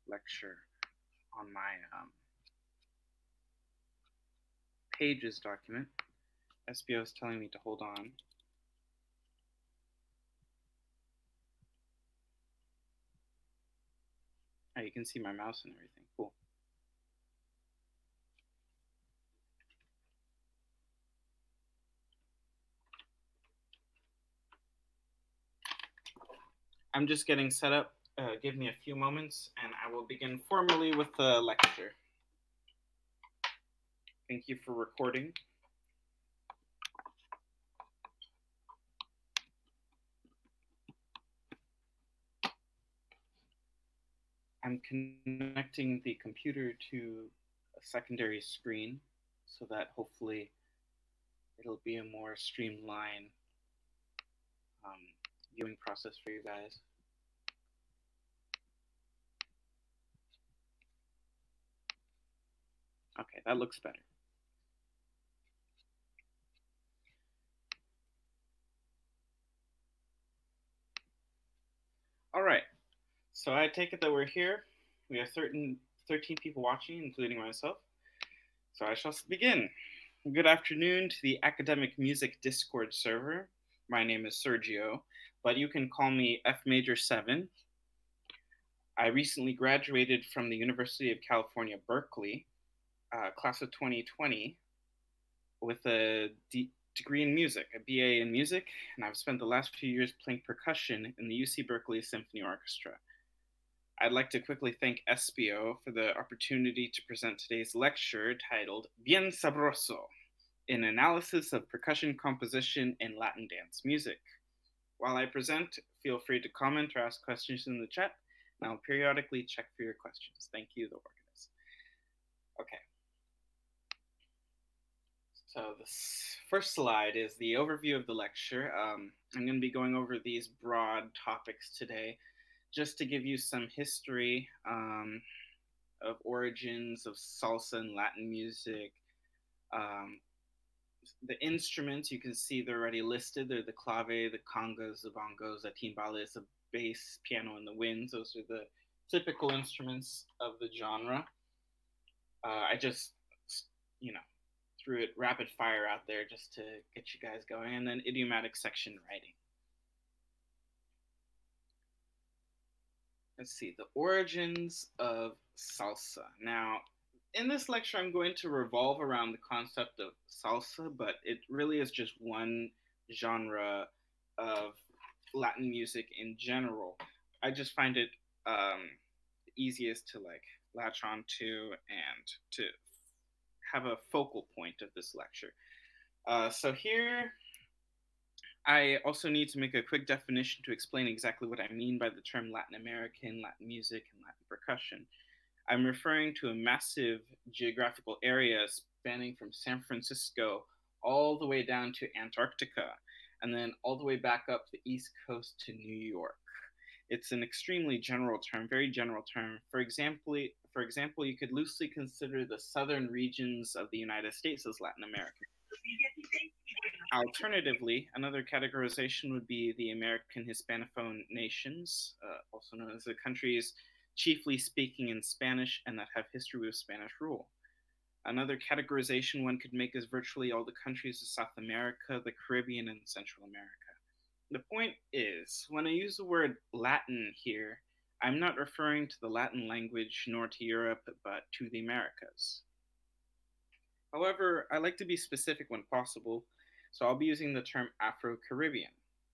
lecture on my pages document. SBO is telling me to hold on. Oh, you can see my mouse and everything. Cool. I'm just getting set up. Give me a few moments and I will begin formally with the lecture. Thank you for recording. I'm connecting the computer to a secondary screen so that hopefully it'll be a more streamlined viewing process for you guys. Okay, that looks better. All right, so I take it that we're here. We have 13 people watching, including myself. So I shall begin. Good afternoon to the Academic Music Discord server. My name is Sergio, but you can call me F Major 7. I recently graduated from the University of California, Berkeley, class of 2020, with a degree in music, a BA in music, and I've spent the last few years playing percussion in the UC Berkeley Symphony Orchestra. I'd like to quickly thank SBO for the opportunity to present today's lecture titled Bien Sabroso, an analysis of percussion composition in Latin dance music. While I present, feel free to comment or ask questions in the chat, and I'll periodically check for your questions. Thank you, the organist. Okay. So this first slide is the overview of the lecture. I'm going to be going over these broad topics today, just to give you some history of origins of salsa and Latin music. The instruments, you can see they're already listed. They're the clave, the congas, the bongos, the timbales, the bass, piano, and the winds. Those are the typical instruments of the genre. I just, threw it rapid fire out there just to get you guys going. And then idiomatic section writing. Let's see, the origins of salsa. Now, in this lecture, I'm going to revolve around the concept of salsa, but it really is just one genre of Latin music in general. I just find it easiest to latch on to and to have a focal point of this lecture. So here, I also need to make a quick definition to explain exactly what I mean by the term Latin American, Latin music, and Latin percussion. I'm referring to a massive geographical area spanning from San Francisco all the way down to Antarctica, and then all the way back up the East Coast to New York. It's an extremely general term, very general term. For example, you could loosely consider the southern regions of the United States as Latin America. Alternatively, another categorization would be the American Hispanophone nations, also known as the countries chiefly speaking in Spanish and that have history with Spanish rule. Another categorization one could make is virtually all the countries of South America, the Caribbean, and Central America. The point is, when I use the word Latin here, I'm not referring to the Latin language nor to Europe, but to the Americas. However, I like to be specific when possible, so I'll be using the term Afro-Caribbean.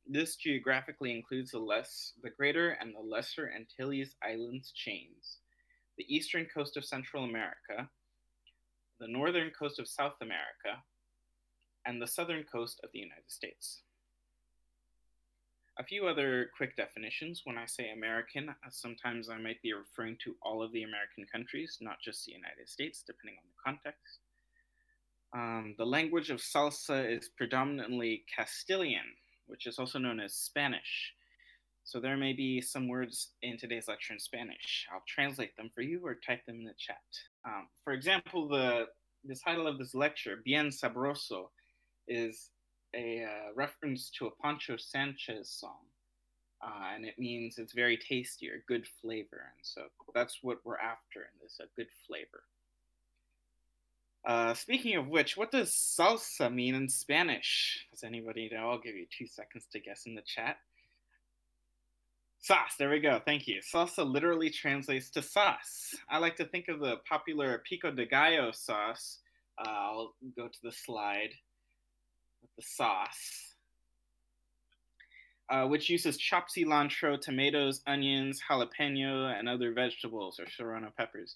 This geographically includes the Greater and the Lesser Antilles Islands chains, the eastern coast of Central America, the northern coast of South America, and the southern coast of the United States. A few other quick definitions. When I say American, sometimes I might be referring to all of the American countries, not just the United States, depending on the context. The language of salsa is predominantly Castilian, which is also known as Spanish. So there may be some words in today's lecture in Spanish. I'll translate them for you or type them in the chat. For example, the title of this lecture, Bien Sabroso, is a reference to a Pancho Sanchez song. and it means it's very tasty or good flavor. And so that's what we're after in this, a good flavor. Speaking of which, what does salsa mean in Spanish? Does anybody know? I'll give you 2 seconds to guess in the chat. Sauce, there we go. Thank you. Salsa literally translates to sauce. I like to think of the popular pico de gallo sauce. I'll go to the slide with the sauce, which uses chopped cilantro, tomatoes, onions, jalapeno, and other vegetables or serrano peppers.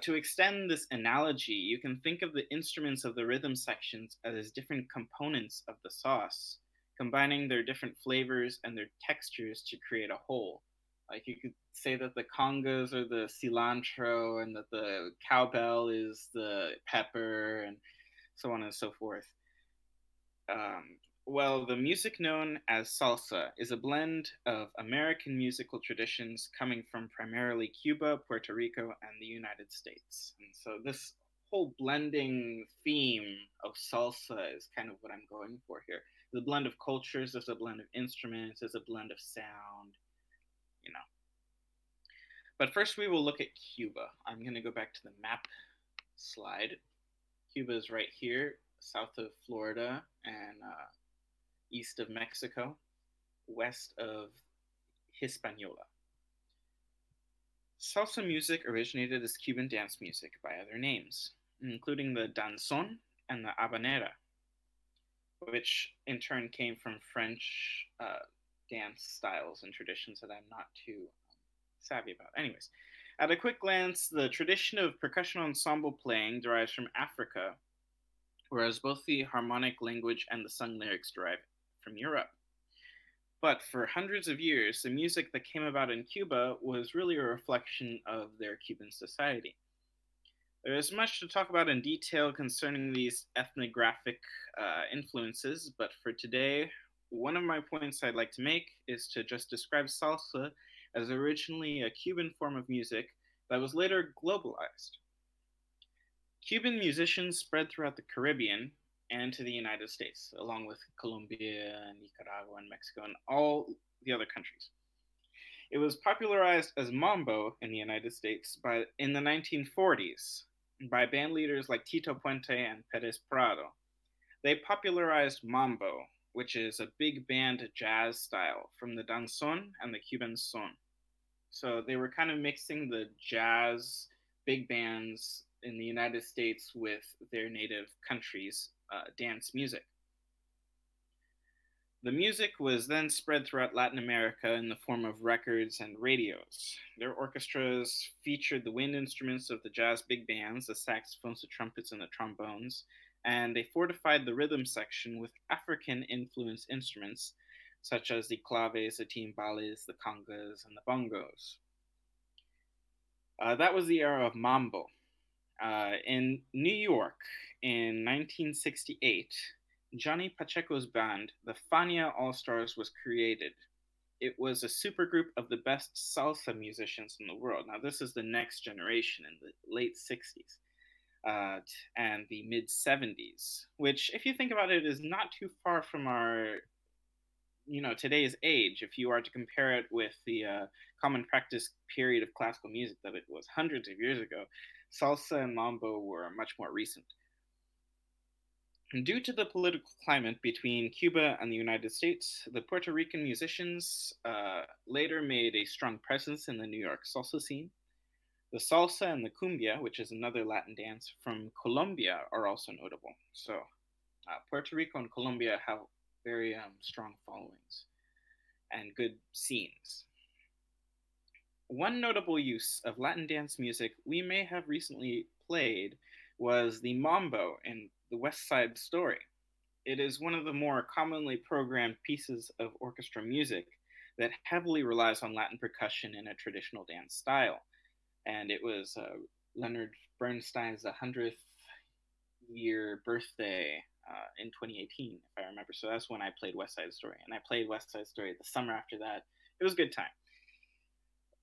To extend this analogy, you can think of the instruments of the rhythm sections as different components of the sauce, combining their different flavors and their textures to create a whole. Like you could say that the congas are the cilantro, and that the cowbell is the pepper, and so on and so forth. Um, well, the music known as salsa is a blend of American musical traditions coming from primarily Cuba, Puerto Rico, and the United States. And so this whole blending theme of salsa is kind of what I'm going for here. The blend of cultures, there's a blend of instruments, there's a blend of sound, you know. But first we will look at Cuba. I'm going to go back to the map slide. Cuba is right here, south of Florida and east of Mexico, west of Hispaniola. Salsa music originated as Cuban dance music by other names, including the danzón and the habanera, which in turn came from French dance styles and traditions that I'm not too savvy about. Anyways, at a quick glance, the tradition of percussion ensemble playing derives from Africa, whereas both the harmonic language and the sung lyrics derive from Europe. But for hundreds of years, the music that came about in Cuba was really a reflection of their Cuban society. There is much to talk about in detail concerning these ethnographic influences, but for today, one of my points I'd like to make is to just describe salsa as originally a Cuban form of music that was later globalized. Cuban musicians spread throughout the Caribbean and to the United States, along with Colombia, Nicaragua, and Mexico, and all the other countries. It was popularized as mambo in the United States in the 1940s by band leaders like Tito Puente and Perez Prado. They popularized mambo, which is a big band jazz style from the danzón and the Cuban son. So they were kind of mixing the jazz big bands in the United States with their native country's dance music. The music was then spread throughout Latin America in the form of records and radios. Their orchestras featured the wind instruments of the jazz big bands, the saxophones, the trumpets, and the trombones, and they fortified the rhythm section with African-influenced instruments such as the claves, the timbales, the congas, and the bongos. That was the era of mambo. In New York in 1968, Johnny Pacheco's band, the Fania All-Stars, was created. It was a supergroup of the best salsa musicians in the world. Now, this is the next generation in the late 60s and the mid 70s, which, if you think about it, is not too far from our today's age. If you are to compare it with the common practice period of classical music that it was hundreds of years ago, salsa and mambo were much more recent. And due to the political climate between Cuba and the United States, the Puerto Rican musicians later made a strong presence in the New York salsa scene. The salsa and the cumbia, which is another Latin dance from Colombia, are also notable. So Puerto Rico and Colombia have very strong followings and good scenes. One notable use of Latin dance music we may have recently played was the mambo in the West Side Story. It is one of the more commonly programmed pieces of orchestra music that heavily relies on Latin percussion in a traditional dance style. And it was Leonard Bernstein's 100th year birthday in 2018, if I remember. So that's when I played West Side Story. And I played West Side Story the summer after that. It was a good time.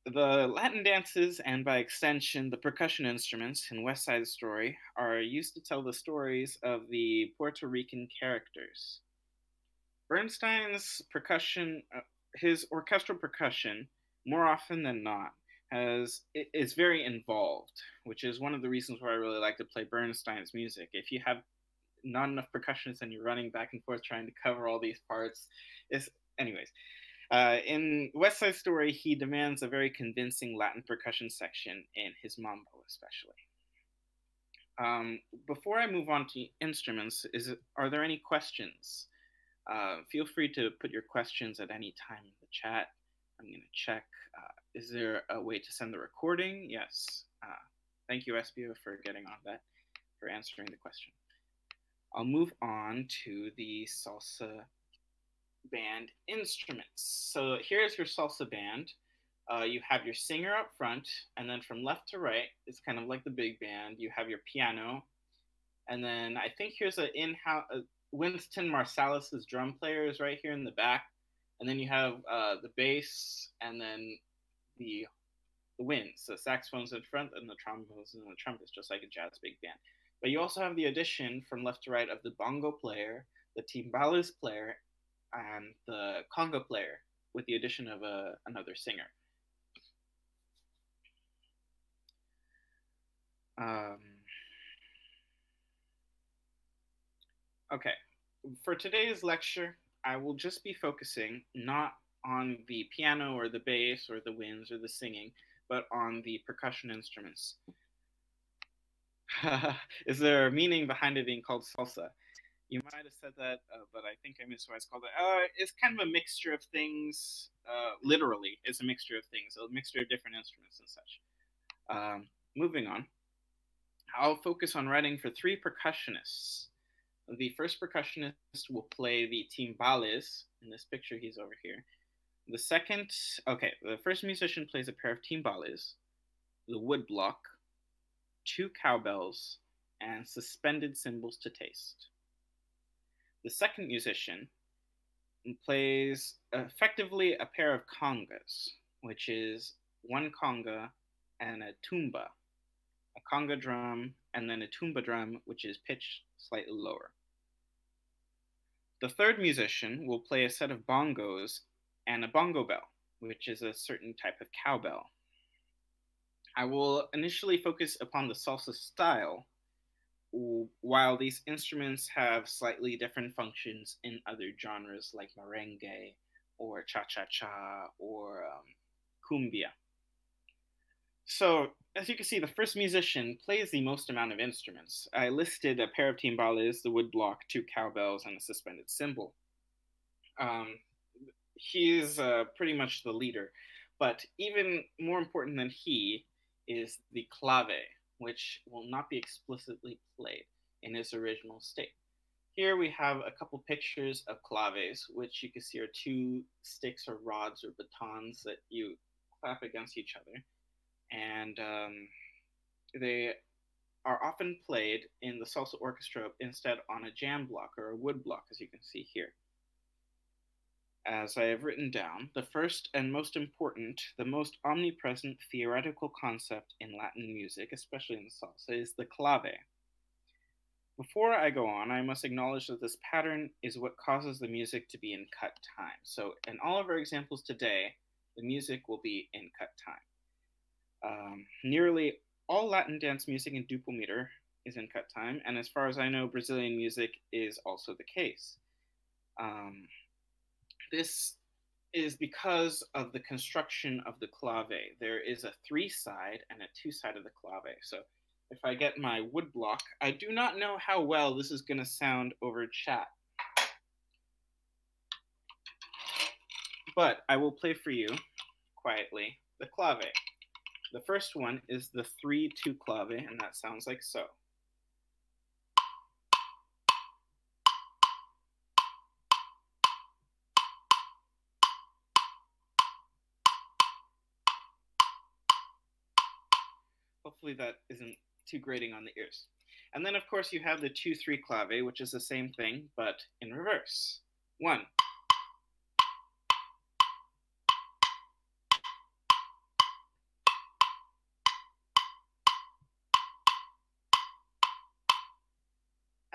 The Latin dances, and by extension, the percussion instruments in West Side Story, are used to tell the stories of the Puerto Rican characters. Bernstein's percussion his orchestral percussion, more often than not, is very involved, which is one of the reasons why I really like to play Bernstein's music. If you have not enough percussionists and you're running back and forth trying to cover all these parts, is anyways. In West Side Story, he demands a very convincing Latin percussion section in his mambo, especially. Before I move on to instruments, are there any questions? Feel free to put your questions at any time in the chat. I'm going to check. Is there a way to send the recording? Yes. Thank you, Espio, for getting on that, for answering the question. I'll move on to the salsa band instruments. So here's your salsa band. You have your singer up front, and then from left to right, it's kind of like the big band. You have your piano, and then I think here's a in-house Winston Marsalis's drum player is right here in the back, and then you have the bass, and then the winds, the saxophones in front, and the trombones and the trumpets, just like a jazz big band. But you also have the addition from left to right of the bongo player, the timbales player, and the Congo player, with the addition of another singer. Okay, for today's lecture, I will just be focusing not on the piano or the bass or the winds or the singing, but on the percussion instruments. Is there a meaning behind it being called salsa? You might have said that, but I think I missed why it's called that. It's kind of a mixture of things. Literally, it's a mixture of things, a mixture of different instruments and such. Moving on, I'll focus on writing for 3 percussionists. The first percussionist will play the timbales. In this picture, he's over here. The first musician plays a pair of timbales, the wood block, 2 cowbells, and suspended cymbals to taste. The second musician plays effectively a pair of congas, which is 1 conga and a tumba, a conga drum, and then a tumba drum, which is pitched slightly lower. The third musician will play a set of bongos and a bongo bell, which is a certain type of cowbell. I will initially focus upon the salsa style, while these instruments have slightly different functions in other genres like merengue or cha-cha-cha or cumbia. So, as you can see, the first musician plays the most amount of instruments. I listed a pair of timbales, the wood block, 2 cowbells, and a suspended cymbal. He's pretty much the leader. But even more important than he is the clave, which will not be explicitly played in its original state. Here we have a couple pictures of claves, which you can see are 2 sticks or rods or batons that you clap against each other. And they are often played in the salsa orchestra instead on a jam block or a wood block, as you can see here. As I have written down, the first and most important, the most omnipresent theoretical concept in Latin music, especially in salsa, is the clave. Before I go on, I must acknowledge that this pattern is what causes the music to be in cut time. So in all of our examples today, the music will be in cut time. Nearly all Latin dance music in duple meter is in cut time, and as far as I know, Brazilian music is also the case. This is because of the construction of the clave. There is a 3-side and a 2-side of the clave. So if I get my wood block, I do not know how well this is going to sound over chat. But I will play for you quietly the clave. The first one is the 3-2 clave, and that sounds like so. Hopefully that isn't too grating on the ears. And then, of course, you have the 2-3 clave, which is the same thing, but in reverse. 1.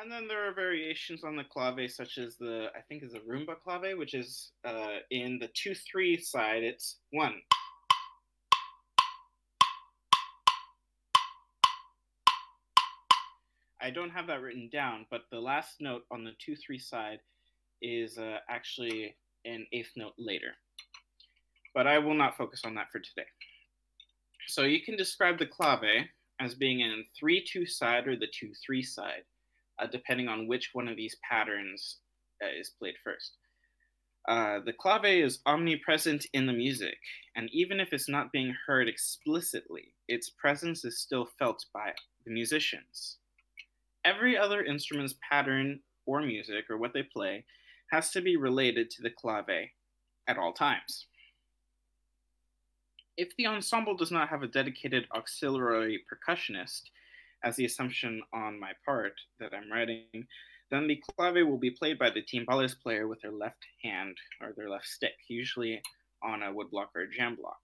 And then there are variations on the clave, such as I think is a rumba clave, which is in the 2-3 side, it's 1. I don't have that written down, but the last note on the 2-3 side is actually an eighth note later. But I will not focus on that for today. So you can describe the clave as being in 3-2 side or the 2-3 side, depending on which one of these patterns is played first. The clave is omnipresent in the music, and even if it's not being heard explicitly, its presence is still felt by the musicians. Every other instrument's pattern or music or what they play has to be related to the clave at all times. If the ensemble does not have a dedicated auxiliary percussionist, as the assumption on my part that I'm writing, then the clave will be played by the timbales player with their left hand or their left stick, usually on a woodblock or a jam block.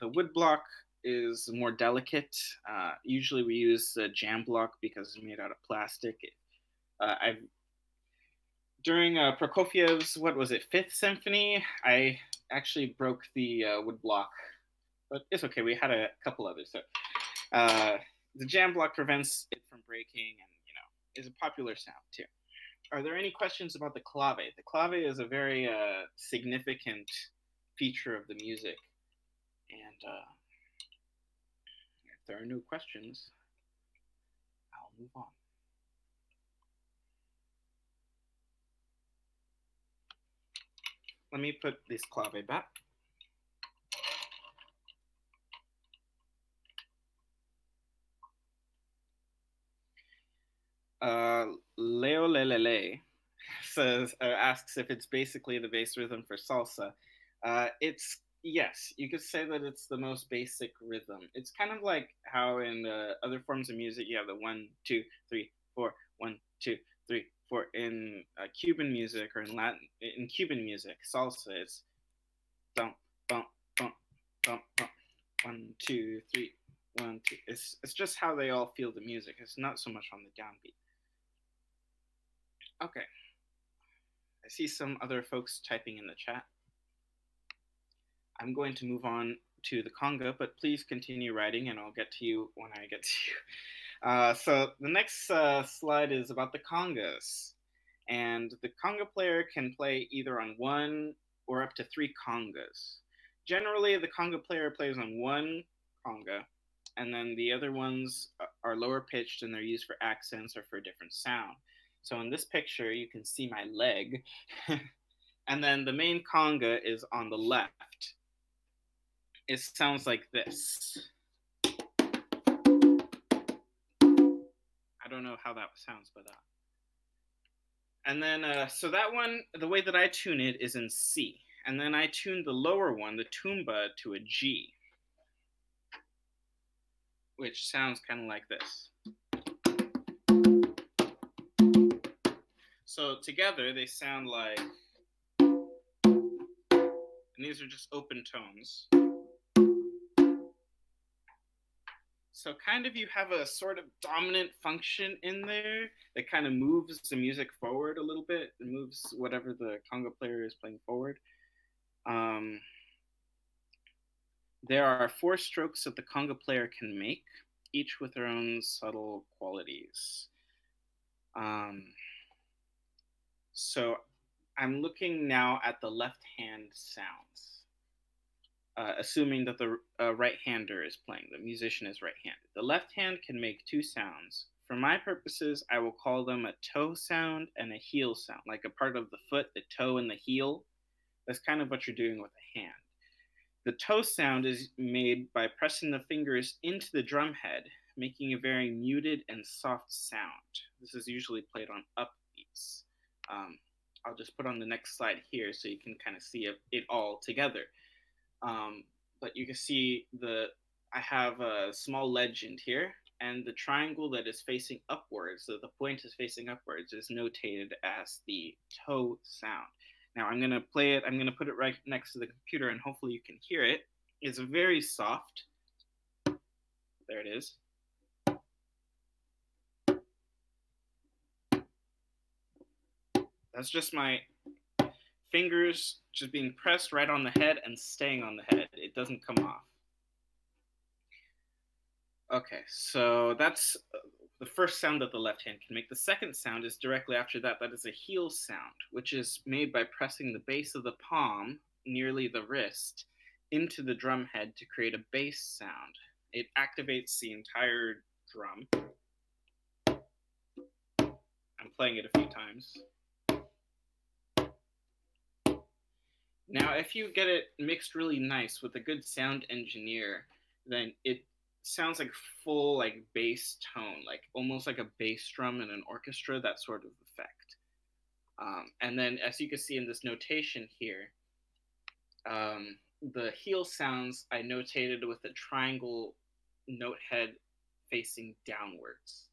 The woodblock is more delicate. Usually we use a jam block because it's made out of plastic. During Prokofiev's, what was it, Fifth Symphony, I actually broke the woodblock, but it's okay. We had a couple others. So the jam block prevents it from breaking, and is a popular sound too. Are there any questions about the clave? The clave is a very significant feature of the music, and if there are no questions, I'll move on. Let me put this clave back. Leo Lelele asks if it's basically the bass rhythm for salsa. It's yes, you could say that it's the most basic rhythm. It's kind of like how in other forms of music you have the 1, 2, 3, 4, 1, 2, 3, 4. In Cuban music or in Cuban music, salsa, it's bump, bump, bump, bump, bump, 1, 2, 3, 1, 2. It's just how they all feel the music. It's not so much on the downbeat. Okay. I see some other folks typing in the chat. I'm going to move on to the conga, but please continue writing and I'll get to you when I get to you. So the next slide is about the congas. And the conga player can play either on 1 or up to 3 congas. Generally, the conga player plays on 1 conga, and then the other ones are lower pitched and they're used for accents or for a different sound. So in this picture, you can see my leg. And then the main conga is on the left. It sounds like this. I don't know how that sounds, but and then so that one, the way that I tune it is in C, and then I tune the lower one, the tumba, to a G, which sounds kind of like this. So together they sound like, and these are just open tones. So kind of you have a sort of dominant function in there that kind of moves the music forward a little bit. It moves whatever the conga player is playing forward. There are 4 strokes that the conga player can make, each with their own subtle qualities. So I'm looking now at the left hand sounds. Assuming that the right-hander is playing, the musician is right-handed. The left hand can make 2 sounds. For my purposes, I will call them a toe sound and a heel sound, like a part of the foot, the toe and the heel. That's kind of what you're doing with a hand. The toe sound is made by pressing the fingers into the drum head, making a very muted and soft sound. This is usually played on upbeats. I'll just put on the next slide here so you can kind of see it all together. But you can see I have a small legend here, and the triangle that is facing upwards, so the point is facing upwards, is notated as the toe sound. Now I'm going to play it, I'm going to put it right next to the computer, and hopefully you can hear it. It's very soft. There it is. That's just my fingers just being pressed right on the head and staying on the head. It doesn't come off. Okay, so that's the first sound that the left hand can make. The second sound is directly after that. That is a heel sound, which is made by pressing the base of the palm, nearly the wrist, into the drum head to create a bass sound. It activates the entire drum. I'm playing it a few times. Now, if you get it mixed really nice with a good sound engineer, then it sounds like full like bass tone, like almost like a bass drum in an orchestra, that sort of effect. And then, as you can see in this notation here, the heel sounds I notated with a triangle note head facing downwards.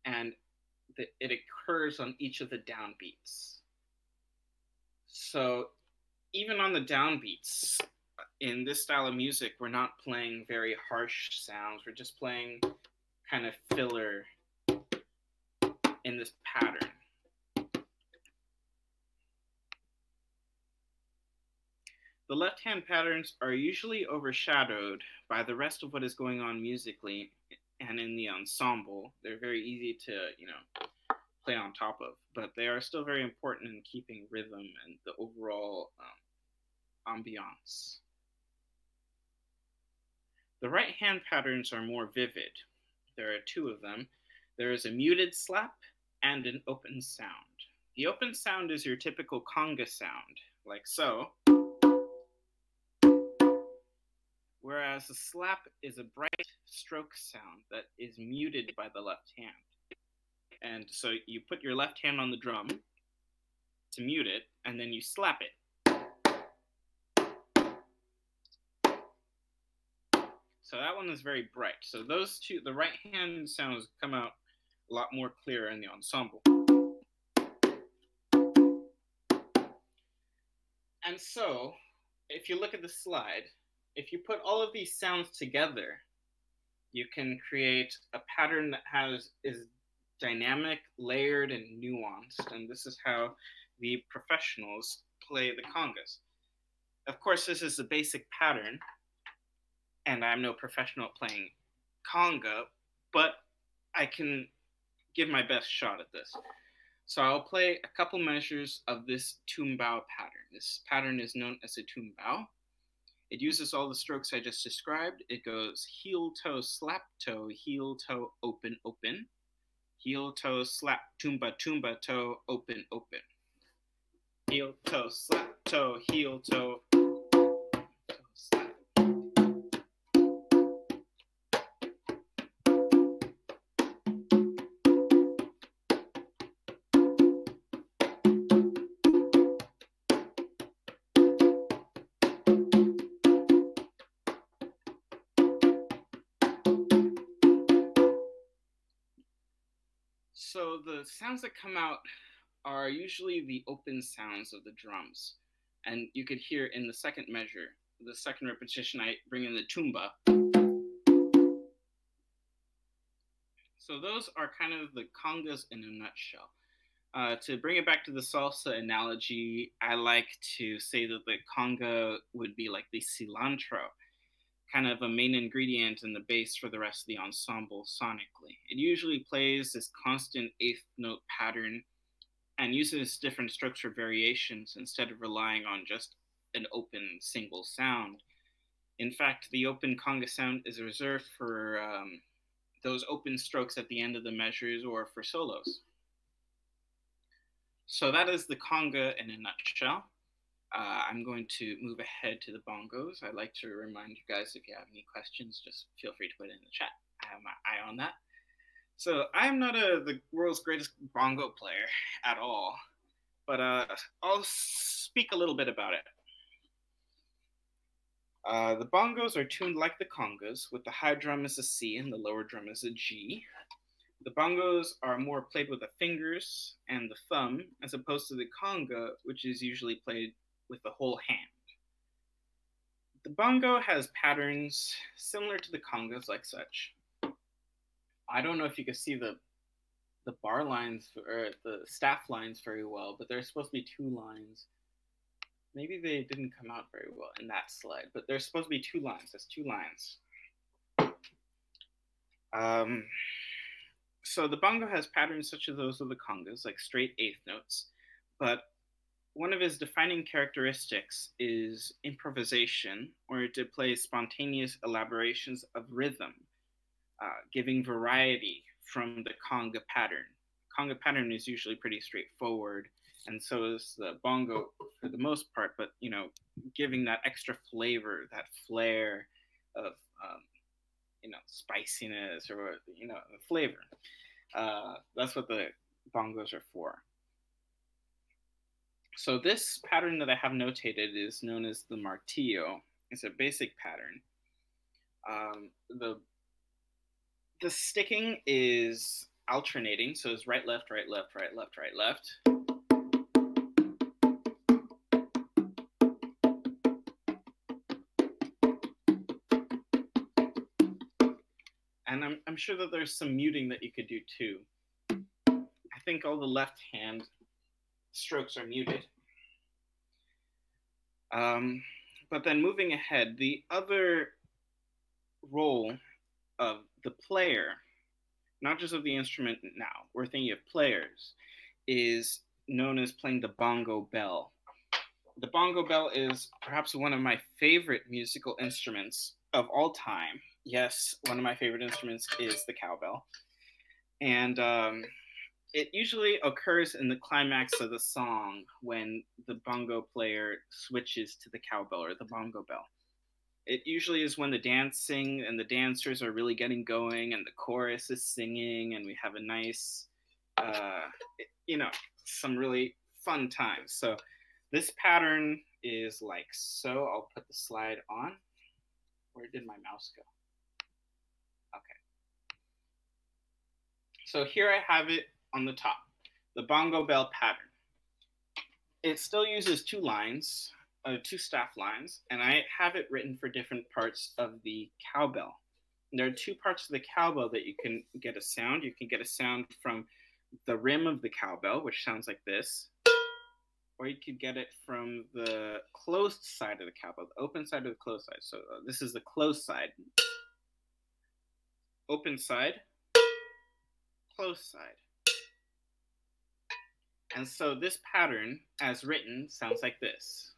And it occurs on each of the downbeats. So even on the downbeats, in this style of music, we're not playing very harsh sounds. We're just playing kind of filler in this pattern. The left-hand patterns are usually overshadowed by the rest of what is going on musically and in the ensemble. They're very easy to, play on top of, but they are still very important in keeping rhythm and the overall ambiance. The right-hand patterns are more vivid. There are two of them. There is a muted slap and an open sound. The open sound is your typical conga sound, like so, whereas the slap is a bright stroke sound that is muted by the left hand. And so you put your left hand on the drum to mute it, and then you slap it. So that one is very bright. So those two, the right hand sounds come out a lot more clear in the ensemble. And so, if you look at the slide, if you put all of these sounds together, you can create a pattern that is dynamic, layered, and nuanced, and this is how the professionals play the congas. Of course, this is the basic pattern, and I'm no professional at playing conga, but I can give my best shot at this. So I'll play a couple measures of this tumbao pattern. This pattern is known as a tumbao. It uses all the strokes I just described. It goes heel, toe, slap, toe, heel, toe, open, open. Heel, toe, slap, tumba, tumba, toe, open, open. Heel, toe, slap, toe, heel, toe, slap. So the sounds that come out are usually the open sounds of the drums. And you could hear in the second measure, the second repetition, I bring in the tumba. So those are kind of the congas in a nutshell. To bring it back to the salsa analogy, I like to say that the conga would be like the cilantro, kind of a main ingredient in the base for the rest of the ensemble sonically. It usually plays this constant eighth note pattern and uses different structure variations instead of relying on just an open single sound. In fact, the open conga sound is reserved for those open strokes at the end of the measures or for solos. So that is the conga in a nutshell. I'm going to move ahead to the bongos. I'd like to remind you guys, if you have any questions, just feel free to put it in the chat. I have my eye on that. So I'm not the world's greatest bongo player at all, but I'll speak a little bit about it. The bongos are tuned like the congas, with the high drum as a C and the lower drum as a G. The bongos are more played with the fingers and the thumb, as opposed to the conga, which is usually played with the whole hand. The bongo has patterns similar to the congas, like such. I don't know if you can see the the bar lines or the staff lines very well, but there's supposed to be 2 lines. Maybe they didn't come out very well in that slide, but there's supposed to be 2 lines. There's 2 lines. So the bongo has patterns such as those of the congas, like straight eighth notes, but one of his defining characteristics is improvisation, or to play spontaneous elaborations of rhythm, giving variety from the conga pattern. Conga pattern is usually pretty straightforward, and so is the bongo for the most part, but giving that extra flavor, that flair of spiciness or flavor. That's what the bongos are for. So this pattern that I have notated is known as the martillo. It's a basic pattern. The sticking is alternating, so it's right, left, right, left, right, left, right, left. And I'm sure that there's some muting that you could do too. I think all the left hand strokes are muted. But then moving ahead, the other role of the player, not just of the instrument now, we're thinking of players, is known as playing the bongo bell. The bongo bell is perhaps one of my favorite musical instruments of all time. Yes, one of my favorite instruments is the cowbell. And it usually occurs in the climax of the song when the bongo player switches to the cowbell or the bongo bell. It usually is when the dancing and the dancers are really getting going and the chorus is singing and we have a nice, some really fun times. So this pattern is like so. I'll put the slide on. Where did my mouse go? Okay. So here I have it on the top, the bongo bell pattern. It still uses 2 lines, 2 staff lines, and I have it written for different parts of the cowbell. There are 2 parts of the cowbell that you can get a sound. You can get a sound from the rim of the cowbell, which sounds like this, or you could get it from the closed side of the cowbell, the open side or the closed side. So this is the closed side. Open side, closed side. And so this pattern, as written, sounds like this.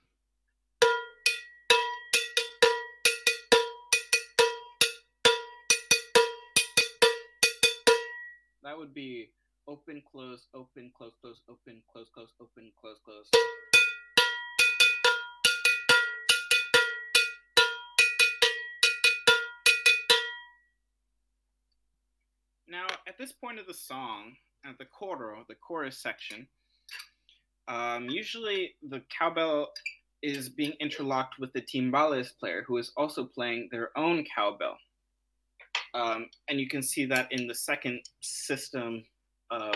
That would be open, close, open, close, close, open, close, close, open, close, close. Now, at this point of the song, at the coro, the chorus section, usually the cowbell is being interlocked with the timbales player, who is also playing their own cowbell. And you can see that in the second system of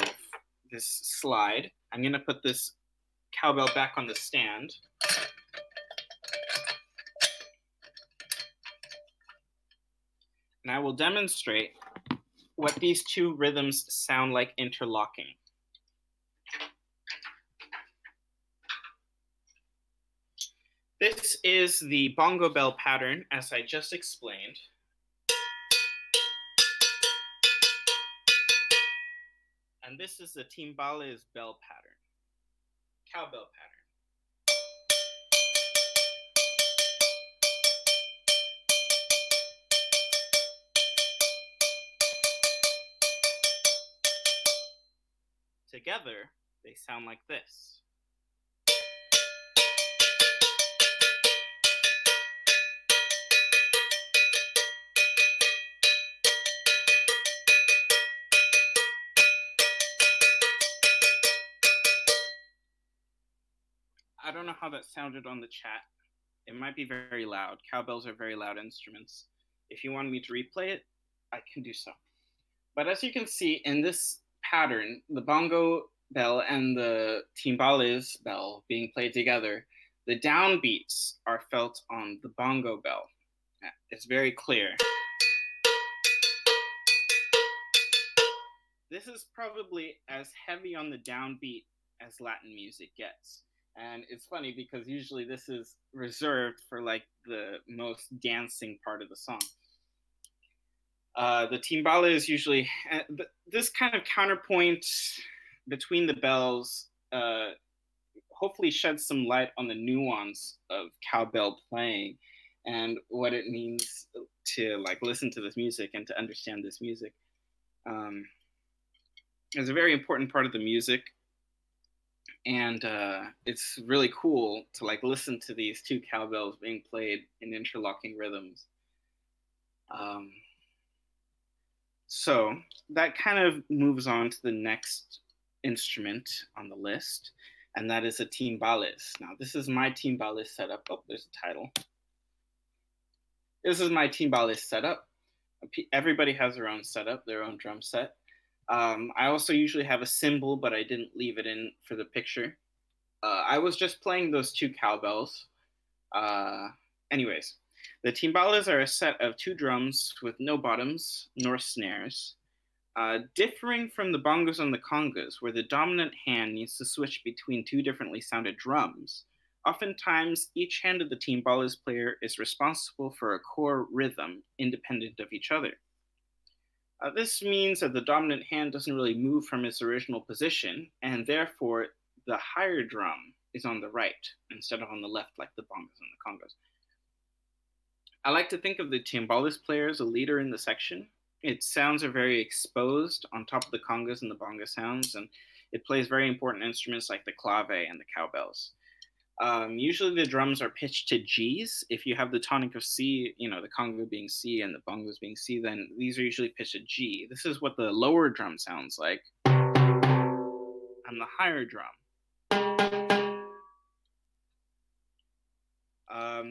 this slide. I'm going to put this cowbell back on the stand. And I will demonstrate what these 2 rhythms sound like interlocking. This is the bongo bell pattern, as I just explained. And this is the timbales bell pattern, cowbell pattern. Together, they sound like this. I don't know how that sounded on the chat. It might be very loud. Cowbells are very loud instruments. If you want me to replay it, I can do so. But as you can see in this pattern, the bongo bell and the timbales bell being played together, the downbeats are felt on the bongo bell. It's very clear. This is probably as heavy on the downbeat as Latin music gets. And it's funny because usually this is reserved for like the most dancing part of the song. The timbale is usually this kind of counterpoint between the bells. Hopefully sheds some light on the nuance of cowbell playing and what it means to like listen to this music and to understand this music. It's a very important part of the music, and it's really cool to like listen to these two cowbells being played in interlocking rhythms. So that kind of moves on to the next instrument on the list, and that is a timbales. Now, this is my timbales setup. Oh, there's a title. This is my timbales setup. Everybody has their own setup, their own drum set. I also usually have a cymbal, but I didn't leave it in for the picture. I was just playing those two cowbells. Anyways, the timbales are a set of two drums with no bottoms nor snares, differing from the bongos and the congas, where the dominant hand needs to switch between two differently sounded drums. Oftentimes, each hand of the timbales player is responsible for a core rhythm independent of each other. This means that the dominant hand doesn't really move from its original position, and therefore the higher drum is on the right instead of on the left like the bongos and the congas. I like to think of the timbales player as a leader in the section. Its sounds are very exposed on top of the congas and the bongo sounds, and it plays very important instruments like the clave and the cowbells. Usually the drums are pitched to G's. If you have the tonic of C, the conga being C and the bongos being C, then these are usually pitched to G. This is what the lower drum sounds like. And the higher drum.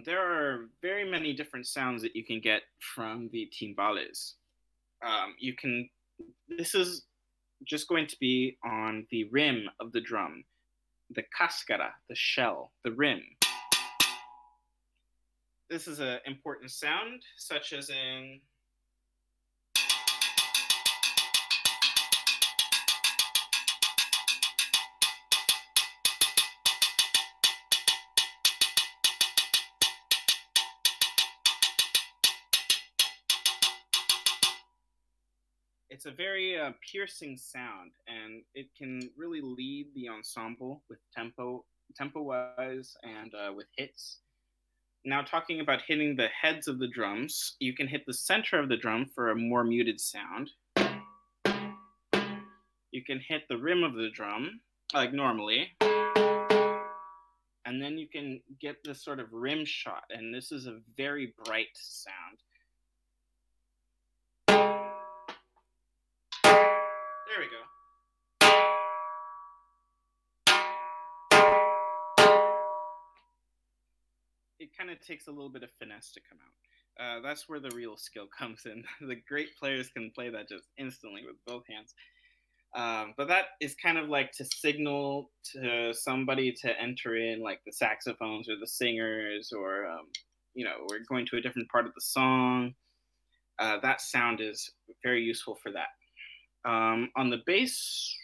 There are very many different sounds that you can get from the timbales. This is just going to be on the rim of the drum, the cascara, the shell, the rim. This is an important sound, such as in it's a very piercing sound, and it can really lead the ensemble with tempo-wise, and with hits. Now, talking about hitting the heads of the drums, you can hit the center of the drum for a more muted sound. You can hit the rim of the drum, like normally. And then you can get this sort of rim shot, and this is a very bright sound. There we go. It kind of takes a little bit of finesse to come out. That's where the real skill comes in. The great players can play that just instantly with both hands. But that is kind of like to signal to somebody to enter in, like the saxophones or the singers, or we're going to a different part of the song. That sound is very useful for that. On the bass,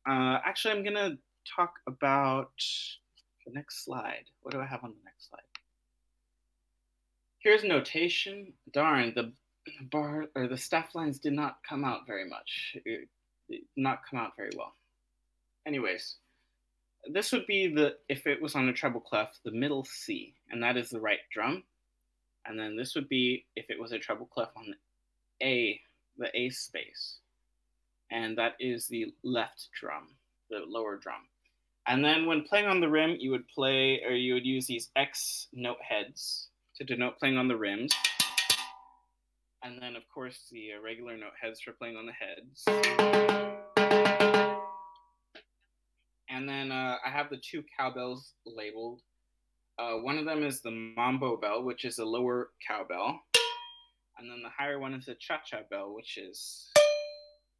actually, I'm gonna talk about the next slide. What do I have on the next slide? Here's notation. Darn, the bar or the staff lines did not come out very much. It did not come out very well. Anyways, this would be if it was on a treble clef, the middle C, and that is the right drum. And then this would be if it was a treble clef on the A space, and that is the left drum, the lower drum. And then when playing on the rim, you would use these X note heads to denote playing on the rims. And then, of course, the regular note heads for playing on the heads. And then I have the two cowbells labeled. One of them is the mambo bell, which is a lower cowbell. And then the higher one is the cha-cha bell, which is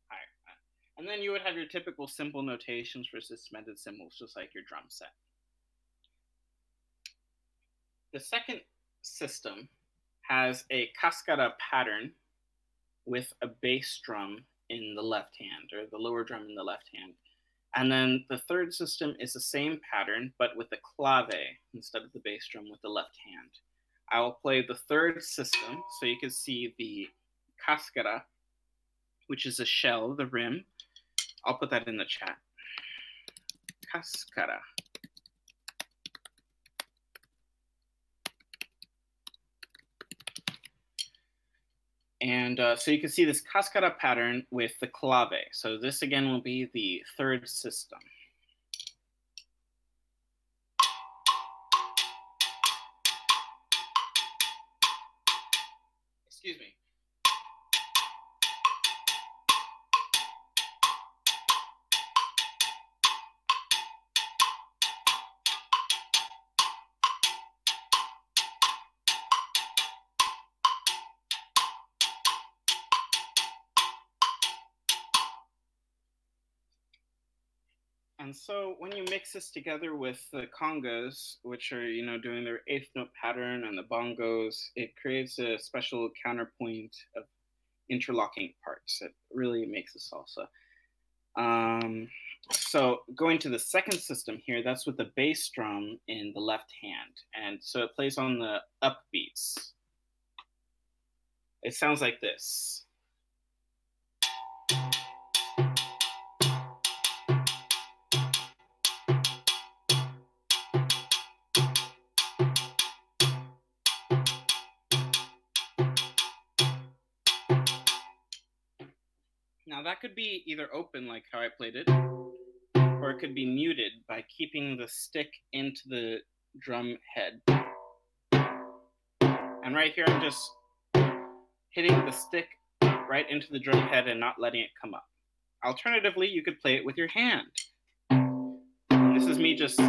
higher. And then you would have your typical simple notations for suspended cymbals, just like your drum set. The second system has a cascara pattern with a bass drum in the left hand, or the lower drum in the left hand. And then the third system is the same pattern, but with the clave instead of the bass drum with the left hand. I will play the third system, so you can see the cascara, which is a shell, the rim. I'll put that in the chat. Cascara. And so you can see this cascara pattern with the clave. So this again will be the third system. Excuse me. And so when you mix this together with the congos, which are, doing their eighth note pattern, and the bongos, it creates a special counterpoint of interlocking parts. It really makes a salsa. So going to the second system here, that's with the bass drum in the left hand. And so it plays on the upbeats. It sounds like this. Now that could be either open like how I played it, or it could be muted by keeping the stick into the drum head. And right here I'm just hitting the stick right into the drum head and not letting it come up. Alternatively, you could play it with your hand. This is me just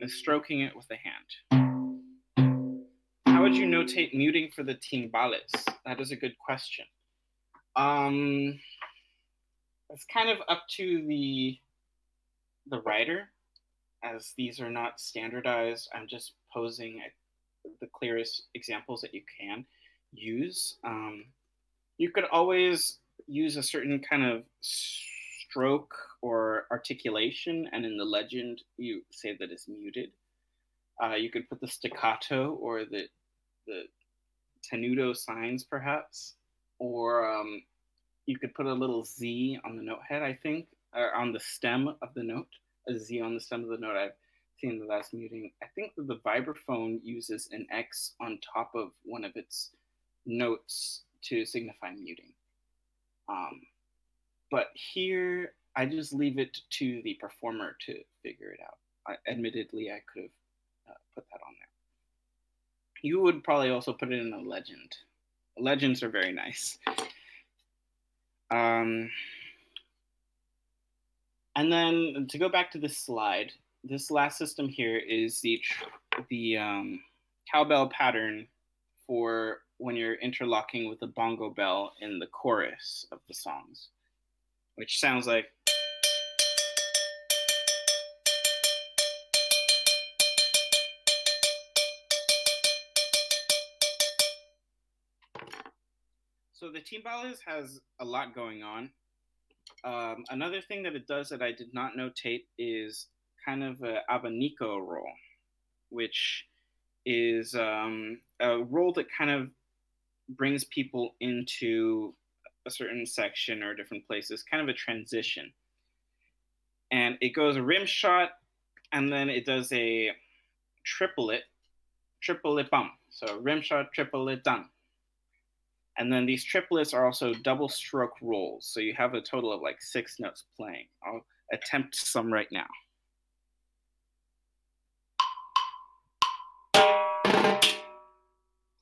stroking it with the hand. How would you notate muting for the timbales? That is a good question. It's kind of up to the writer, as these are not standardized. I'm just posing the clearest examples that you can use. You could always use a certain kind of stroke or articulation, and in the legend you say that it's muted. You could put the staccato or the tenuto signs perhaps, or you could put a little Z on the note head, I think, or on the stem of the note, a Z on the stem of the note. I've seen that that's muting. I think that the vibraphone uses an X on top of one of its notes to signify muting. But here, I just leave it to the performer to figure it out. Admittedly, I could have put that on there. You would probably also put it in a legend. Legends are very nice. And then to go back to this slide, this last system here is the cowbell pattern for when you're interlocking with the bongo bell in the chorus of the songs, which sounds like. So the timbales has a lot going on. Another thing that it does that I did not notate is kind of an abanico roll, which is a roll that kind of brings people into a certain section or different places, kind of a transition. And it goes a rim shot, and then it does a triplet bum. So rim shot, triplet, done. And then these triplets are also double stroke rolls. So you have a total of like 6 notes playing. I'll attempt some right now.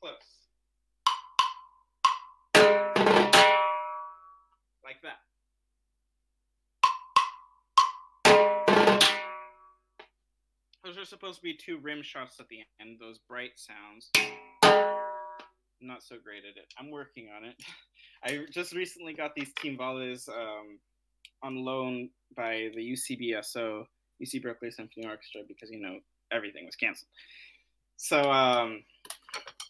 Close. Like that. Those are supposed to be 2 rim shots at the end, those bright sounds. I'm not so great at it. I'm working on it. I just recently got these timbales on loan by the UCBSO, UC Berkeley Symphony Orchestra, because, everything was canceled. So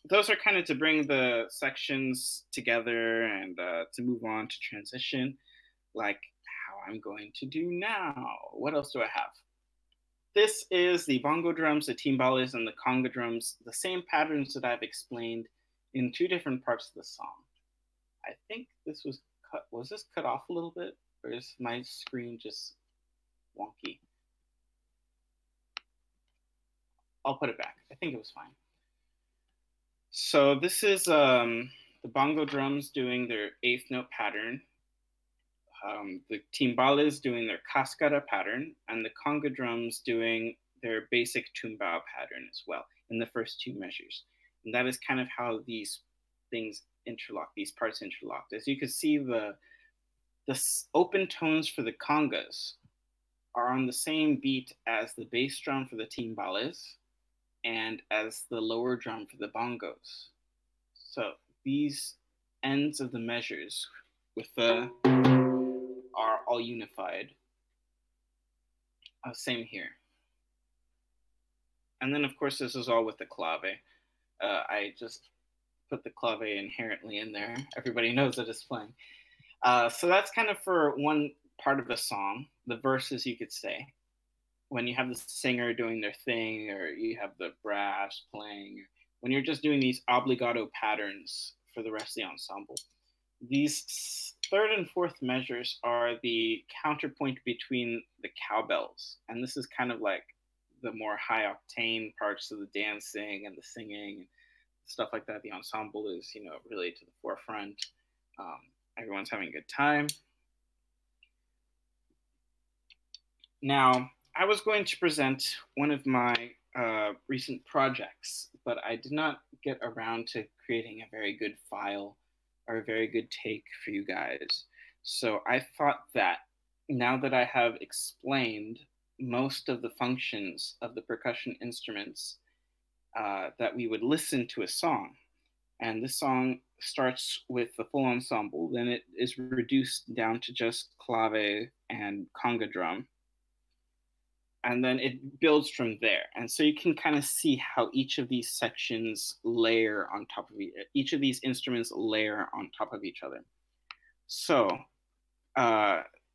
those are kind of to bring the sections together and to move on to transition, like how I'm going to do now. What else do I have? This is the bongo drums, the timbales, and the conga drums, the same patterns that I've explained in two different parts of the song. I think this was cut. Was this cut off a little bit? Or is my screen just wonky? I'll put it back. I think it was fine. So this is the bongo drums doing their eighth note pattern, the timbales doing their cascada pattern, and the conga drums doing their basic tumbao pattern as well in the first two measures. And that is kind of how these things interlock, these parts interlocked. As you can see, the open tones for the congas are on the same beat as the bass drum for the timbales and as the lower drum for the bongos. So these ends of the measures with the are all unified. Same here. And then, of course, this is all with the clave. I just put the clave inherently in there. Everybody knows that it's playing. So that's kind of for one part of the song, the verses, you could say. When you have the singer doing their thing, or you have the brass playing, when you're just doing these obligato patterns for the rest of the ensemble. These third and fourth measures are the counterpoint between the cowbells. And this is kind of like the more high octane parts of the dancing and the singing and stuff like that. The ensemble is, really to the forefront. Everyone's having a good time. Now, I was going to present one of my recent projects, but I did not get around to creating a very good file or a very good take for you guys. So I thought that now that I have explained most of the functions of the percussion instruments, that we would listen to a song. And this song starts with the full ensemble, then it is reduced down to just clave and conga drum. And then it builds from there. And so you can kind of see how each of these sections layer on top of each of these instruments layer on top of each other. So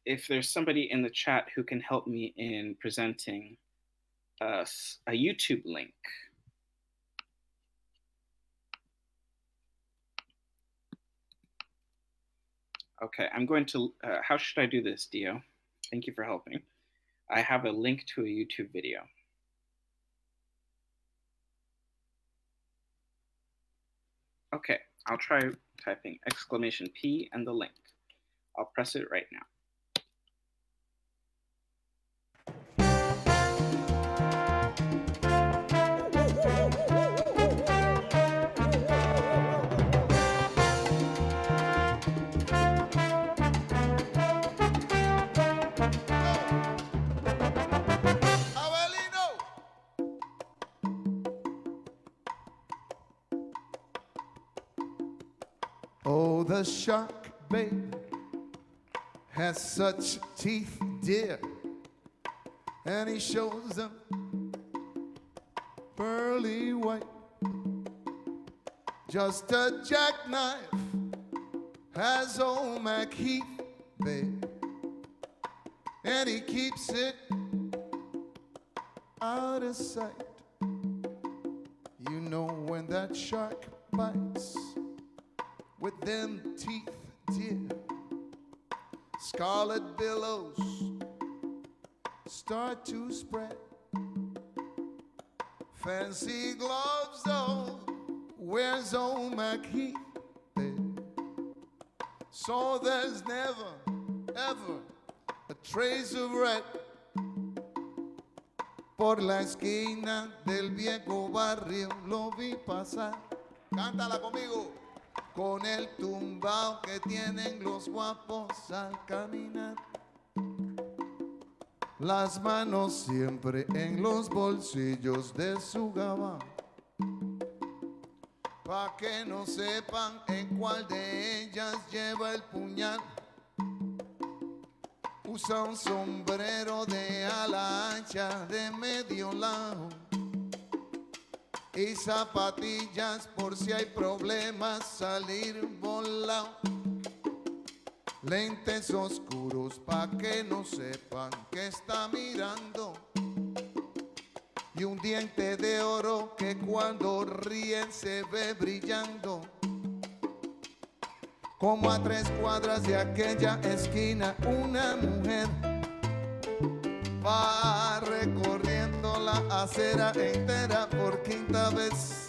if there's somebody in the chat who can help me in presenting a YouTube link. Okay, I'm going to, how should I do this, Dio? Thank you for helping. I have a link to a YouTube video. Okay, I'll try typing !P and the link. I'll press it right now. Oh, the shark, babe, has such teeth, dear, and he shows them pearly white. Just a jackknife has old Mac Heath, babe, and he keeps it out of sight. You know when that shark bites with them teeth, dear, scarlet billows start to spread. Fancy gloves, though, where's old Mac Heath, babe? So there's never, ever a trace of red por la esquina del viejo barrio lo vi pasar. Cántala conmigo. Con el tumbao que tienen los guapos al caminar. Las manos siempre en los bolsillos de su gabán. Pa' que no sepan en cuál de ellas lleva el puñal. Usa un sombrero de ala ancha de medio lado. y zapatillas por si hay problemas salir volado. Lentes oscuros pa' que no sepan que está mirando. Y un diente de oro que cuando ríen se ve brillando. Como a 3 cuadras de aquella esquina una mujer va recorriendo la acera entera por 5ª vez.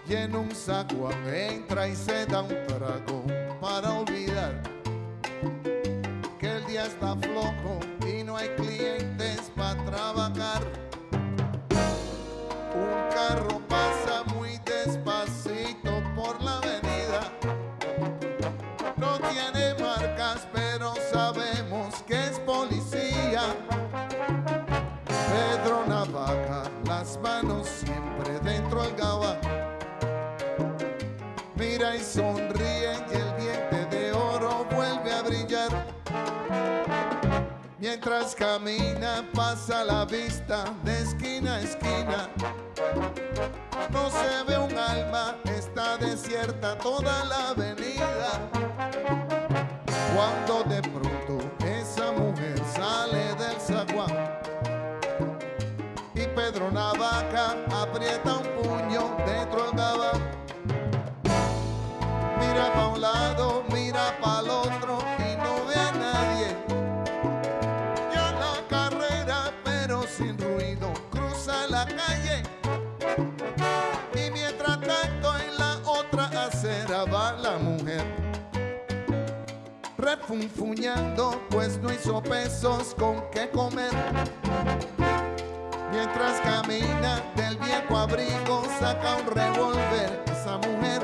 Y en un zaguán entra y se da un trago para olvidar que el día está flojo y no hay clientes para trabajar. Un carro pasa muy despacito por la avenida. No tiene marcas, pero sabemos que es policía. Pedro Navaja, las manos siempre dentro del gabán. Mira y sonríe y el diente de oro vuelve a brillar. Mientras camina pasa la vista de esquina a esquina. No se ve un alma, está desierta toda la avenida. Cuando de pronto esa mujer sale del zaguán y Pedro Navaja aprieta un puño dentro del gabán. Mira pa' un lado, mira pa' el otro y no ve a nadie. Ya la carrera, pero sin ruido, cruza la calle. Y mientras tanto en la otra acera va la mujer, refunfuñando, pues no hizo pesos con qué comer. Mientras camina del viejo abrigo saca un revólver esa mujer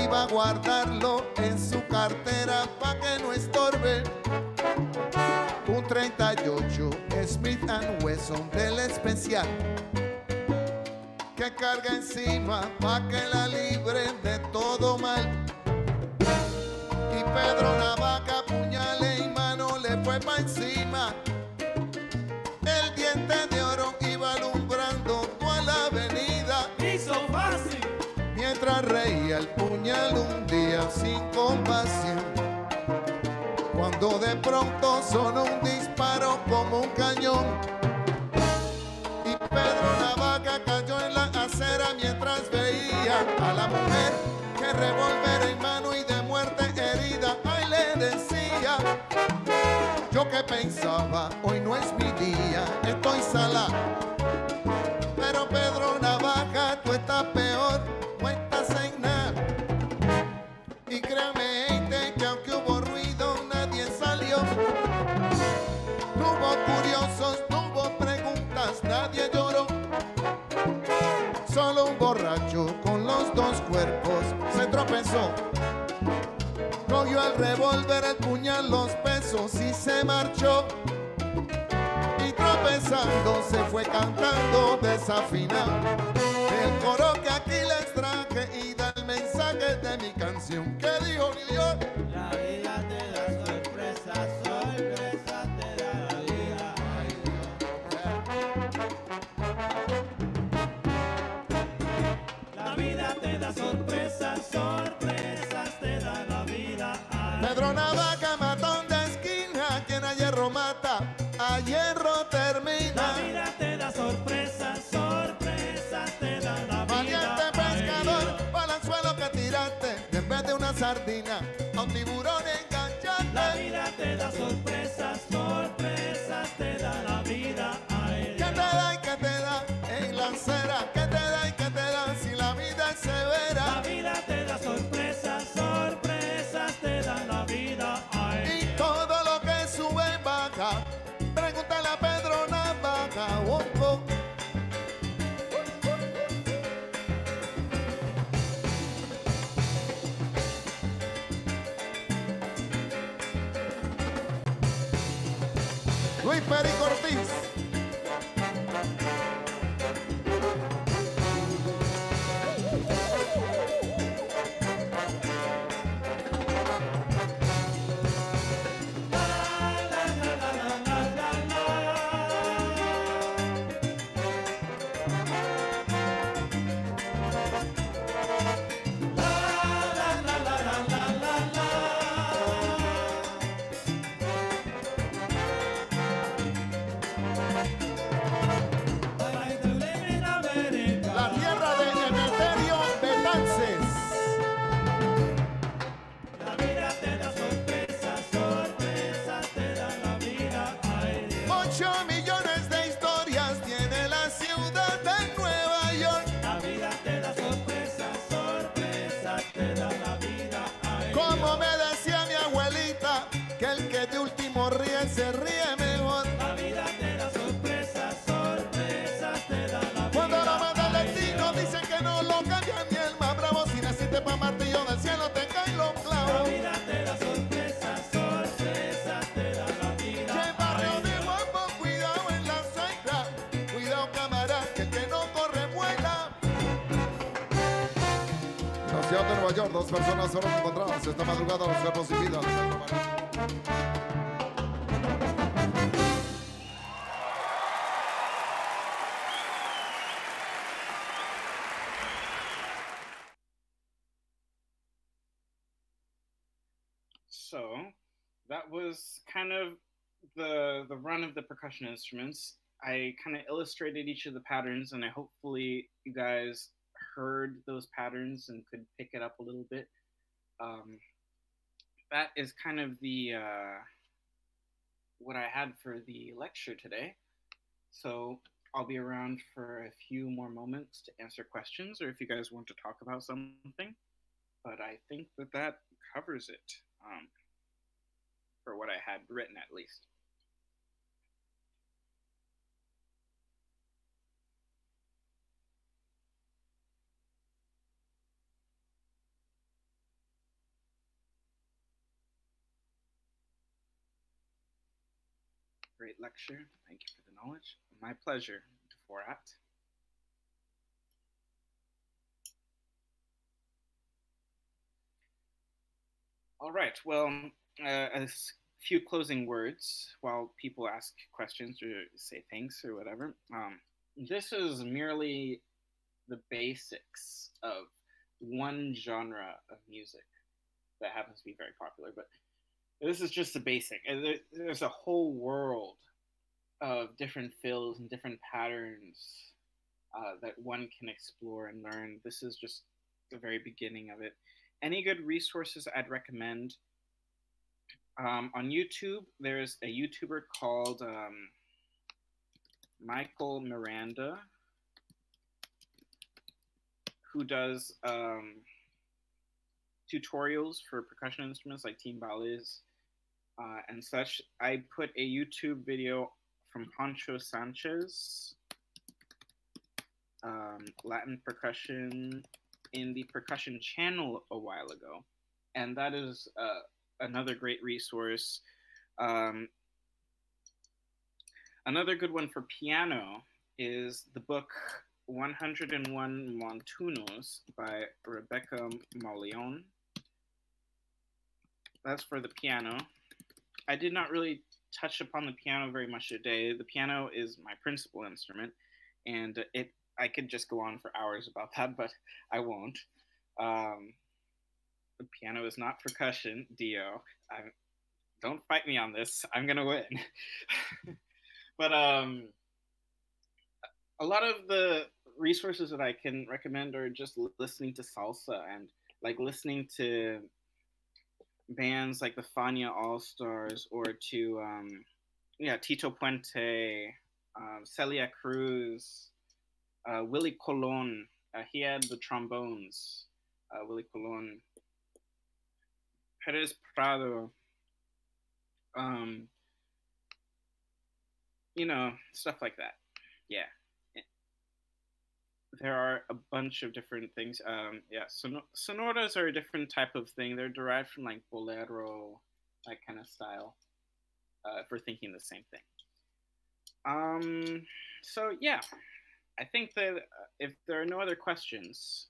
y va a guardarlo en su cartera pa' que no estorbe. Un 38 Smith & Wesson del especial que carga encima pa' que la libre de todo mal. Y Pedro Navaja, puñale y mano le fue pa' encima. El diente de oro iba alumbrando toda la avenida. Hizo fácil. Mientras reía el puñal un día sin compasión. Cuando de pronto sonó un disparo como un cañón. Y Pedro Navaja cayó en la acera mientras veía a la mujer que revólver en mano y de muerte herida. Ay, le decía, yo que pensaba, hoy no es mi día, estoy salado. Pero Pedro Navaja, tú estás peor, no estás en nada. Y créame, gente, que aunque hubo ruido, nadie salió. No hubo curiosos, no hubo preguntas, nadie lloró. Solo un borracho con los 2 cuerpos se tropezó. Cogió el revólver, el puñal, los pesos y se marchó. Y tropezando se fue cantando desafinado el coro que aquí les traje y da el mensaje de mi canción. ¿Qué dijo New York? La vida te da sorpresas, sorpresas te da la vida. Ay, Dios. La vida te da sorpresas, sorpresas te da la vida. Ay. Pedro Navaja, matón de esquina, quien a hierro mata, a hierro termina. La vida te da sorpresas, sorpresas te da la vida. Valiente pescador, balanzuelo que tiraste, y en vez de una sardina, a un tiburón enganchaste. La vida te da sorpresas, sorpresas te da la vida. Ay, ¿Qué te da y qué te da en la acera? ¿Qué te da y qué te da si la vida es severa? la vida te da sorpresas, sorpresas te da la vida. Ay, Y todo lo que sube y baja, pregúntale a Pedro Navaja. Oh, oh. Luis Perico Ortiz. Como me decía mi abuelita, que el que de último ríe se ríe mejor. La vida te da sorpresas, sorpresas te da la vida. Cuando lo manda el destino, dicen que no lo cambia ni el más bravo. Si naciste pa' martillo del cielo, te caen los La clavos. vida te da sorpresas, sorpresas te da la vida. Che, barrio de guapo, cuidado en la zaira. Cuidado, camarada, que el que no corre vuela. En la ciudad de Nueva York, 2 personas fueron encontradas esta madrugada, los cuerpos sin vida. So that was kind of the run of the percussion instruments. I kind of illustrated each of the patterns, and I hopefully you guys heard those patterns and could pick it up a little bit. That is kind of the what I had for the lecture today. So I'll be around for a few more moments to answer questions, or if you guys want to talk about something. But I think that covers it for what I had written, at least. Great lecture. Thank you for the knowledge. My pleasure, Dvorak. All right. Well, a few closing words while people ask questions or say thanks or whatever. This is merely the basics of one genre of music that happens to be very popular, but this is just the basic. There's a whole world of different fills and different patterns that one can explore and learn. This is just the very beginning of it. Any good resources I'd recommend? On YouTube, there's a YouTuber called Michael Miranda who does tutorials for percussion instruments like timbales and such. I put a YouTube video from Pancho Sanchez, Latin percussion, in the Percussion channel a while ago, and that is another great resource. Another good one for piano is the book 101 Montunos by Rebecca Mauleon. That's for the piano. I did not really touch upon the piano very much today. The piano is my principal instrument, and I could just go on for hours about that, but I won't. The piano is not percussion, Dio. Don't fight me on this. I'm gonna win. But a lot of the resources that I can recommend are just listening to salsa and like listening to bands like the Fania All Stars, or to Tito Puente, Celia Cruz, Willie Colon. He had the trombones. Willie Colon, Perez Prado. Stuff like that. Yeah. There are a bunch of different things. Sonoras are a different type of thing. They're derived from like bolero, that kind of style, for thinking the same thing. So yeah, I think that if there are no other questions,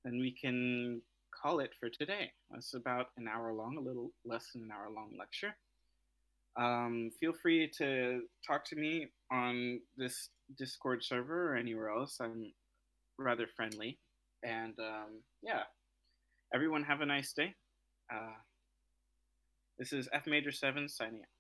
then we can call it for today. It's about an hour long, a little less than an hour long lecture. Feel free to talk to me on this Discord server or anywhere else. I'm rather friendly. And everyone have a nice day. This is F Major 7 signing out.